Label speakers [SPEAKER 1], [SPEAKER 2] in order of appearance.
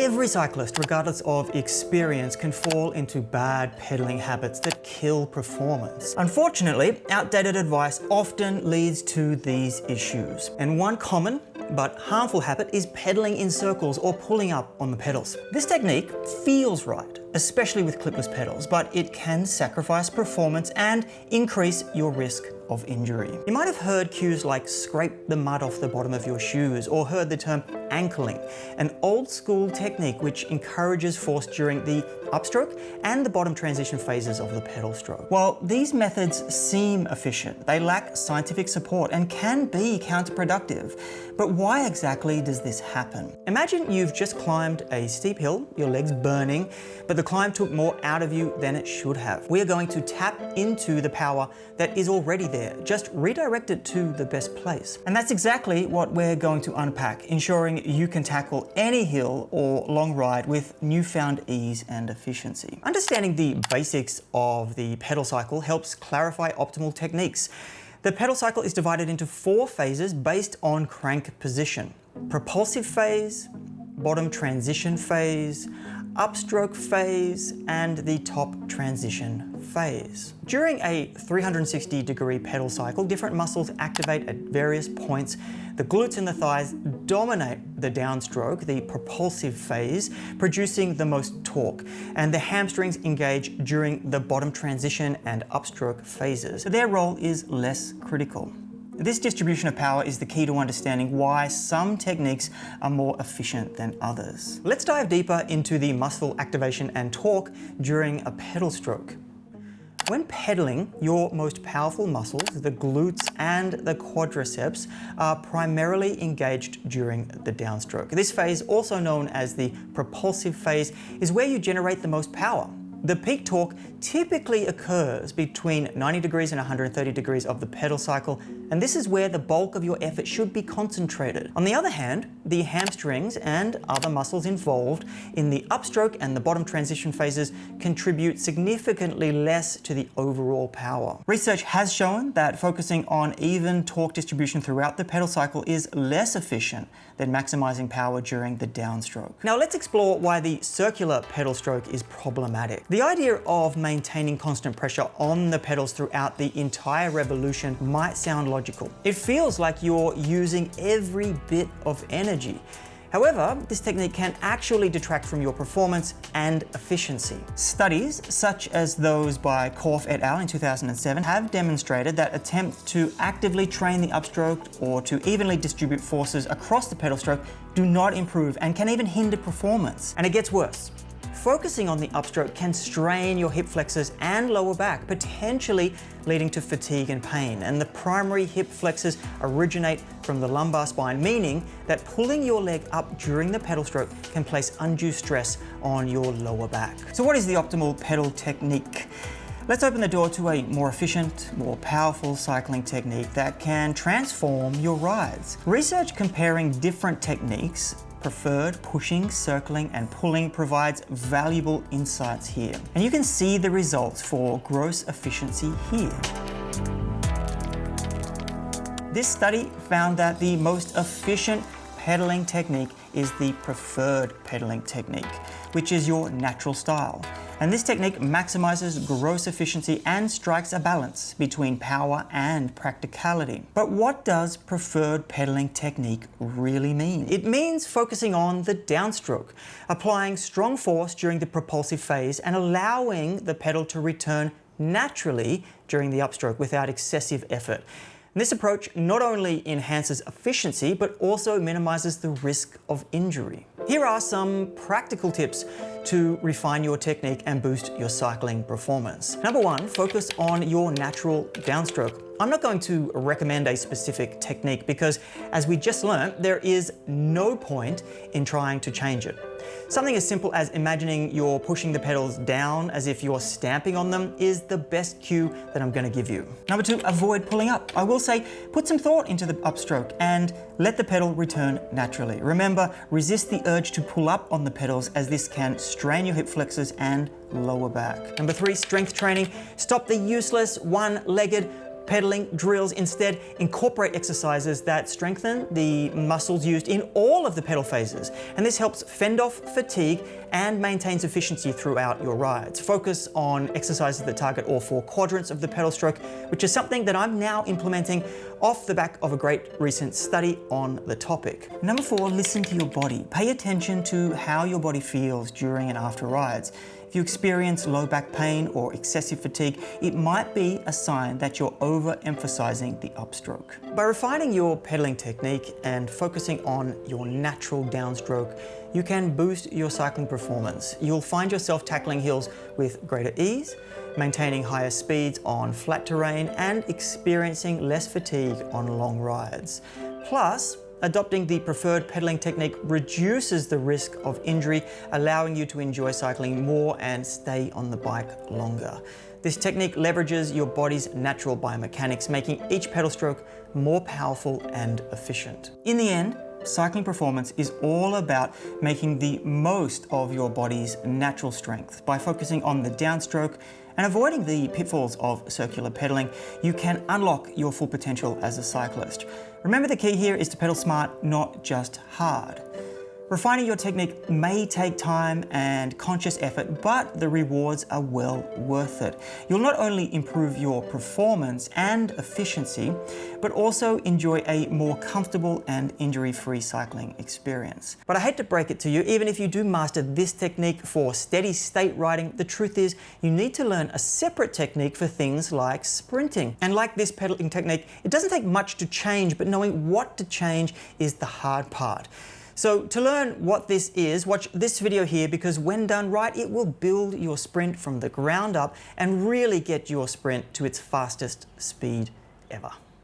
[SPEAKER 1] Every cyclist, regardless of experience, can fall into bad pedaling habits that kill performance. Unfortunately, outdated advice often leads to these issues. And one common but harmful habit is pedaling in circles or pulling up on the pedals. This technique feels right, especially with clipless pedals, but it can sacrifice performance and increase your risk of injury. You might have heard cues like scrape the mud off the bottom of your shoes, or heard the term ankling, an old school technique which encourages force during the upstroke and the bottom transition phases of the pedal stroke. While these methods seem efficient, they lack scientific support and can be counterproductive. But why exactly does this happen? Imagine you've just climbed a steep hill, your legs burning, but the climb took more out of you than it should have. We are going to tap into the power that is already there, just redirect it to the best place. And that's exactly what we're going to unpack, ensuring you can tackle any hill or long ride with newfound ease and efficiency. Understanding the basics of the pedal cycle helps clarify optimal techniques. The pedal cycle is divided into 4 phases based on crank position: propulsive phase, bottom transition phase, upstroke phase, and the top transition phase. During a 360-degree pedal cycle, different muscles activate at various points. The glutes and the thighs dominate the downstroke, the propulsive phase, producing the most torque, and the hamstrings engage during the bottom transition and upstroke phases. Their role is less critical. This distribution of power is the key to understanding why some techniques are more efficient than others. Let's dive deeper into the muscle activation and torque during a pedal stroke. When pedaling, your most powerful muscles, the glutes and the quadriceps, are primarily engaged during the downstroke. This phase, also known as the propulsive phase, is where you generate the most power. The peak torque typically occurs between 90 degrees and 130 degrees of the pedal cycle, and this is where the bulk of your effort should be concentrated. On the other hand, the hamstrings and other muscles involved in the upstroke and the bottom transition phases contribute significantly less to the overall power. Research has shown that focusing on even torque distribution throughout the pedal cycle is less efficient than maximizing power during the downstroke. Now let's explore why the circular pedal stroke is problematic. The idea of maintaining constant pressure on the pedals throughout the entire revolution might sound logical. It feels like you're using every bit of energy. However, this technique can actually detract from your performance and efficiency. Studies, such as those by Korf et al. In 2007, have demonstrated that attempts to actively train the upstroke or to evenly distribute forces across the pedal stroke do not improve and can even hinder performance. And it gets worse. Focusing on the upstroke can strain your hip flexors and lower back, potentially leading to fatigue and pain. And the primary hip flexors originate from the lumbar spine, meaning that pulling your leg up during the pedal stroke can place undue stress on your lower back. So what is the optimal pedal technique? Let's open the door to a more efficient, more powerful cycling technique that can transform your rides. Research comparing different techniques, preferred pushing, circling, and pulling, provides valuable insights here. And you can see the results for gross efficiency here. This study found that the most efficient pedaling technique is the preferred pedaling technique, which is your natural style. And this technique maximizes gross efficiency and strikes a balance between power and practicality. But what does preferred pedaling technique really mean? It means focusing on the downstroke, applying strong force during the propulsive phase and allowing the pedal to return naturally during the upstroke without excessive effort. And this approach not only enhances efficiency, but also minimizes the risk of injury. Here are some practical tips to refine your technique and boost your cycling performance. Number 1, focus on your natural downstroke. I'm not going to recommend a specific technique because, as we just learned, there is no point in trying to change it. Something as simple as imagining you're pushing the pedals down as if you're stamping on them is the best cue that I'm going to give you. Number 2, avoid pulling up. I will say, put some thought into the upstroke and let the pedal return naturally. Remember, resist the urge to pull up on the pedals as this can strain your hip flexors and lower back. Number 3, strength training. Stop the useless one-legged pedaling drills instead incorporate exercises that strengthen the muscles used in all of the pedal phases. And this helps fend off fatigue and maintains efficiency throughout your rides. Focus on exercises that target all 4 quadrants of the pedal stroke, which is something that I'm now implementing off the back of a great recent study on the topic. Number 4, listen to your body. Pay attention to how your body feels during and after rides. If you experience low back pain or excessive fatigue, it might be a sign that you're overemphasizing the upstroke. By refining your pedaling technique and focusing on your natural downstroke, you can boost your cycling performance. You'll find yourself tackling hills with greater ease, maintaining higher speeds on flat terrain, and experiencing less fatigue on long rides. Plus, adopting the preferred pedaling technique reduces the risk of injury, allowing you to enjoy cycling more and stay on the bike longer. This technique leverages your body's natural biomechanics, making each pedal stroke more powerful and efficient. In the end, cycling performance is all about making the most of your body's natural strength. By focusing on the downstroke and avoiding the pitfalls of circular pedaling, you can unlock your full potential as a cyclist. Remember, the key here is to pedal smart, not just hard. Refining your technique may take time and conscious effort, but the rewards are well worth it. You'll not only improve your performance and efficiency, but also enjoy a more comfortable and injury-free cycling experience. But I hate to break it to you, even if you do master this technique for steady state riding, the truth is you need to learn a separate technique for things like sprinting. And like this pedaling technique, it doesn't take much to change, but knowing what to change is the hard part. So to learn what this is, watch this video here, because when done right, it will build your sprint from the ground up and really get your sprint to its fastest speed ever.